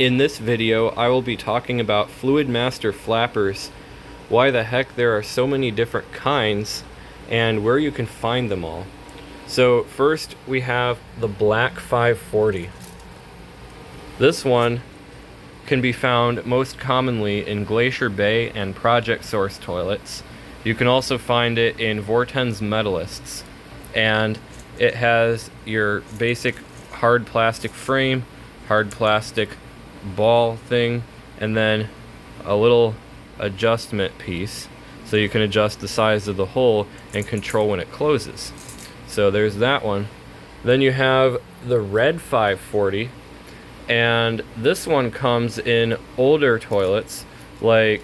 In this video, I will be talking about Fluidmaster flappers, why the heck there are so many different kinds, and where you can find them all. So first we have the Black 540. This one can be found most commonly in Glacier Bay and Project Source toilets. You can also find it in Vortens Metalists, and it has your basic hard plastic frame, hard plastic ball thing, and then a little adjustment piece so you can adjust the size of the hole and control when it closes. So there's that one. Then you have the Red 540, and this one comes in older toilets. Like,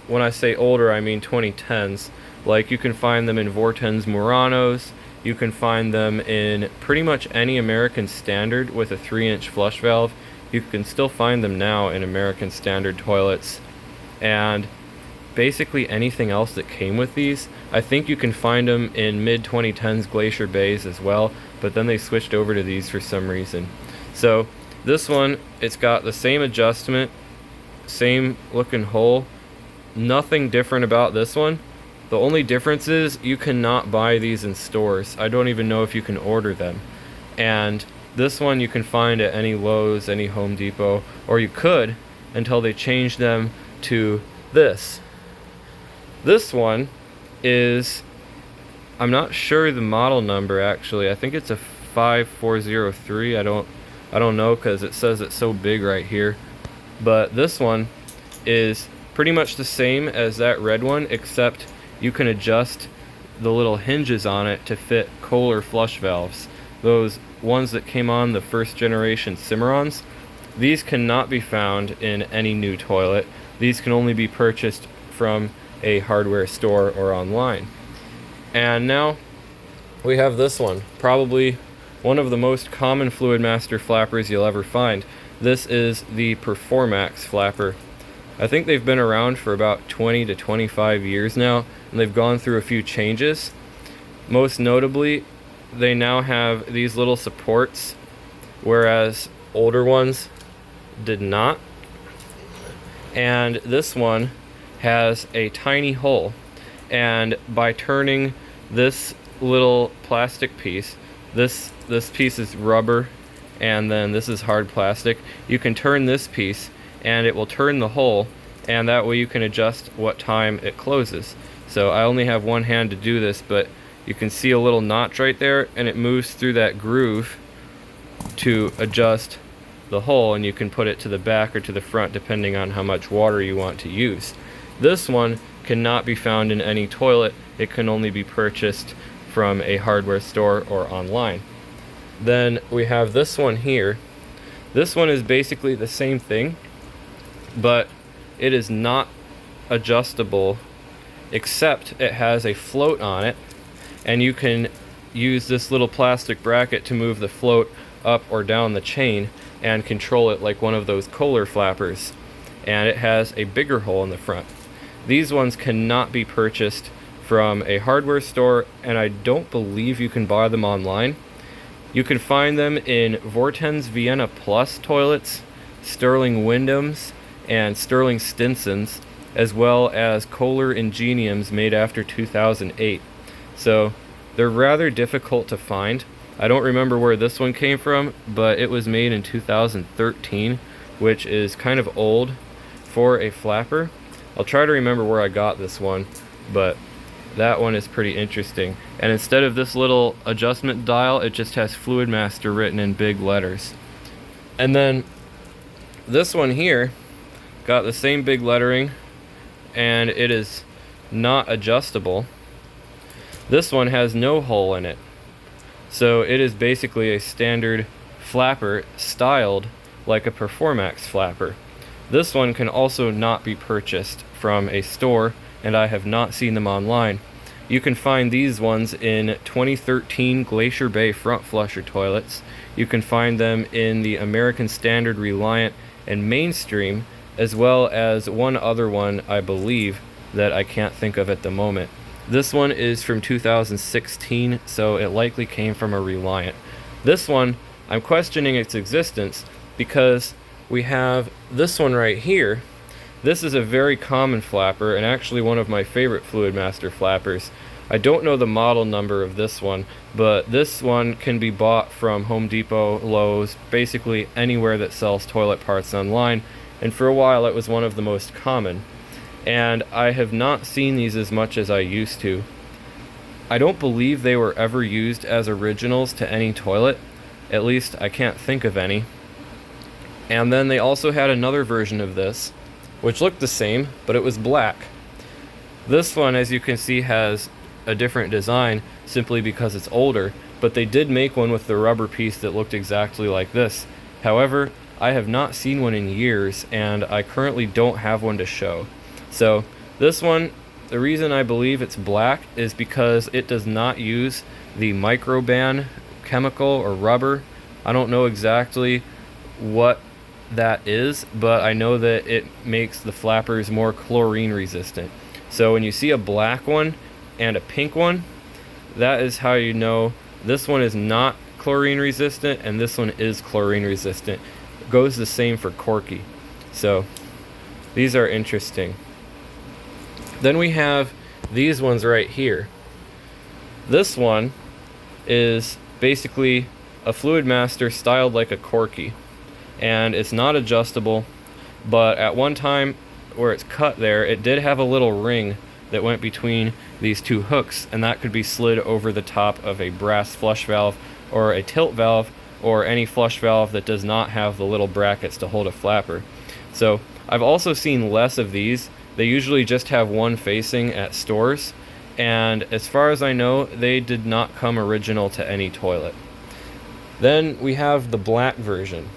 when I say older, I mean 2010s. Like, you can find them in Vortens Muranos. You can find them in pretty much any American Standard with a 3-inch flush valve. You can still find them now in American Standard toilets, and basically anything else that came with these. I think you can find them in mid-2010s Glacier Bays as well, but then they switched over to these for some reason. So this one, it's got the same adjustment, same looking hole, nothing different about this one. The only difference is you cannot buy these in stores. I don't even know if you can order them. And this one you can find at any Lowe's, any Home Depot, or you could until they change them to this. This one is, I'm not sure the model number actually. I think it's a 5403. I don't know because it says it's so big right here. But this one is pretty much the same as that red one, except you can adjust the little hinges on it to fit Kohler flush valves. Those ones that came on the first generation Cimarrons, these cannot be found in any new toilet. These can only be purchased from a hardware store or online. And now we have this one, probably one of the most common Fluidmaster flappers you'll ever find. This is the Performax flapper. I think they've been around for about 20 to 25 years now, and they've gone through a few changes. Most notably, they now have these little supports, whereas older ones did not. And this one has a tiny hole, and by turning this little plastic piece, this piece is rubber and then this is hard plastic, you can turn this piece and it will turn the hole, and that way you can adjust what time it closes. So I only have one hand to do this, but you can see a little notch right there, and it moves through that groove to adjust the hole, and you can put it to the back or to the front depending on how much water you want to use. This one cannot be found in any toilet. It can only be purchased from a hardware store or online. Then we have this one here. This one is basically the same thing, but it is not adjustable, except it has a float on it, and you can use this little plastic bracket to move the float up or down the chain and control it like one of those Kohler flappers. And it has a bigger hole in the front. These ones cannot be purchased from a hardware store, and I don't believe you can buy them online. You can find them in Vortens Vienna Plus toilets, Sterling Wyndhams, and Sterling Stinsons, as well as Kohler Ingeniums made after 2008. So they're rather difficult to find. I don't remember where this one came from, but it was made in 2013, which is kind of old for a flapper. I'll try to remember where I got this one, but that one is pretty interesting. And instead of this little adjustment dial, it just has Fluidmaster written in big letters. And then this one here got the same big lettering, and it is not adjustable. This one has no hole in it, so it is basically a standard flapper styled like a Performax flapper. This one can also not be purchased from a store, and I have not seen them online. You can find these ones in 2013 Glacier Bay front flusher toilets. You can find them in the American Standard Reliant and Mainstream, as well as one other one I believe that I can't think of at the moment. This one is from 2016, so it likely came from a Reliant. This one, I'm questioning its existence because we have this one right here. This is a very common flapper and actually one of my favorite Fluidmaster flappers. I don't know the model number of this one, but this one can be bought from Home Depot, Lowe's, basically anywhere that sells toilet parts online, and for a while it was one of the most common. And I have not seen these as much as I used to. I don't believe they were ever used as originals to any toilet, at least I can't think of any. And then they also had another version of this, which looked the same, but it was black. This one, as you can see, has a different design simply because it's older, but they did make one with the rubber piece that looked exactly like this. However, I have not seen one in years, and I currently don't have one to show. So this one, the reason I believe it's black is because it does not use the microban chemical or rubber. I don't know exactly what that is, but I know that it makes the flappers more chlorine resistant. So when you see a black one and a pink one, that is how you know this one is not chlorine resistant and this one is chlorine resistant. It goes the same for corky. So these are interesting. Then we have these ones right here. This one is basically a Fluidmaster styled like a corky, and it's not adjustable, but at one time where it's cut there, it did have a little ring that went between these two hooks, and that could be slid over the top of a brass flush valve or a tilt valve or any flush valve that does not have the little brackets to hold a flapper. So I've also seen less of these. They usually just have one facing at stores, and as far as I know, they did not come original to any toilet. Then we have the black version,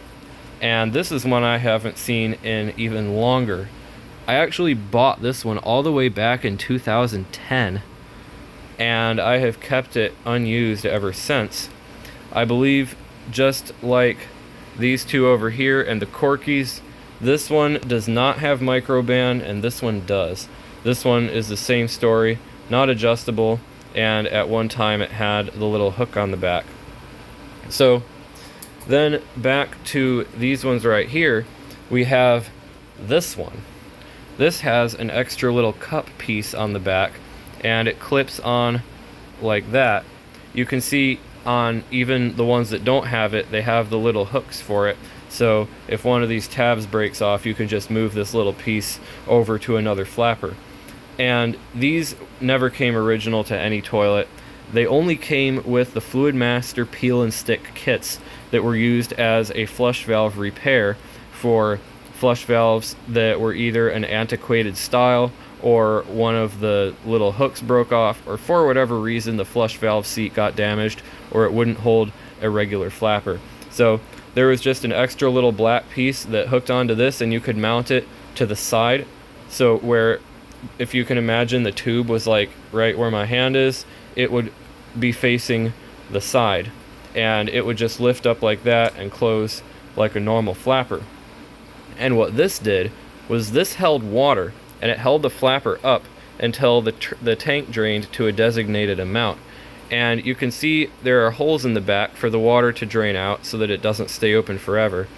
and this is one I haven't seen in even longer. I actually bought this one all the way back in 2010, and I have kept it unused ever since. I believe just like these two over here and the corkies, this one does not have microban and this one does. This one is the same story, not adjustable, and at one time it had the little hook on the back. So then back to these ones right here, we have this one. This has an extra little cup piece on the back, and it clips on like that. You can see on even the ones that don't have it, they have the little hooks for it. So if one of these tabs breaks off, you can just move this little piece over to another flapper. And these never came original to any toilet. They only came with the Fluidmaster peel and stick kits that were used as a flush valve repair for flush valves that were either an antiquated style or one of the little hooks broke off, or for whatever reason the flush valve seat got damaged or it wouldn't hold a regular flapper. So there was just an extra little black piece that hooked onto this, and you could mount it to the side, so where, if you can imagine, the tube was like right where my hand is, it would be facing the side, and it would just lift up like that and close like a normal flapper. And what this did was this held water, and it held the flapper up until the tank drained to a designated amount. And you can see there are holes in the back for the water to drain out so that it doesn't stay open forever.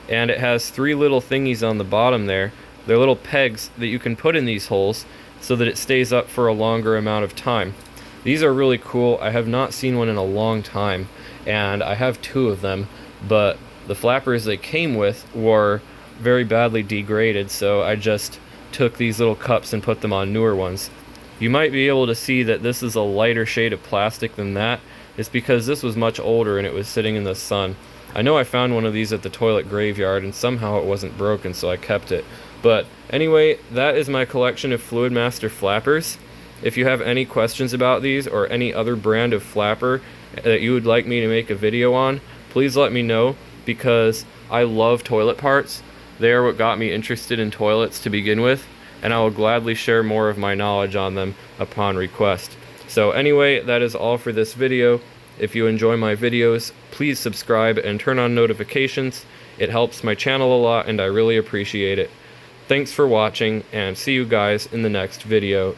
And it has three little thingies on the bottom there. They're little pegs that you can put in these holes so that it stays up for a longer amount of time. These are really cool. I have not seen one in a long time, and I have two of them, but the flappers they came with were very badly degraded, so I just took these little cups and put them on newer ones. You might be able to see that this is a lighter shade of plastic than that. It's because this was much older and it was sitting in the sun. I know I found one of these at the toilet graveyard and somehow it wasn't broken, so I kept it. But anyway, that is my collection of Fluidmaster flappers. If you have any questions about these or any other brand of flapper that you would like me to make a video on, please let me know, because I love toilet parts. They are what got me interested in toilets to begin with, and I will gladly share more of my knowledge on them upon request. So anyway, that is all for this video. If you enjoy my videos, please subscribe and turn on notifications. It helps my channel a lot and I really appreciate it. Thanks for watching, and see you guys in the next video.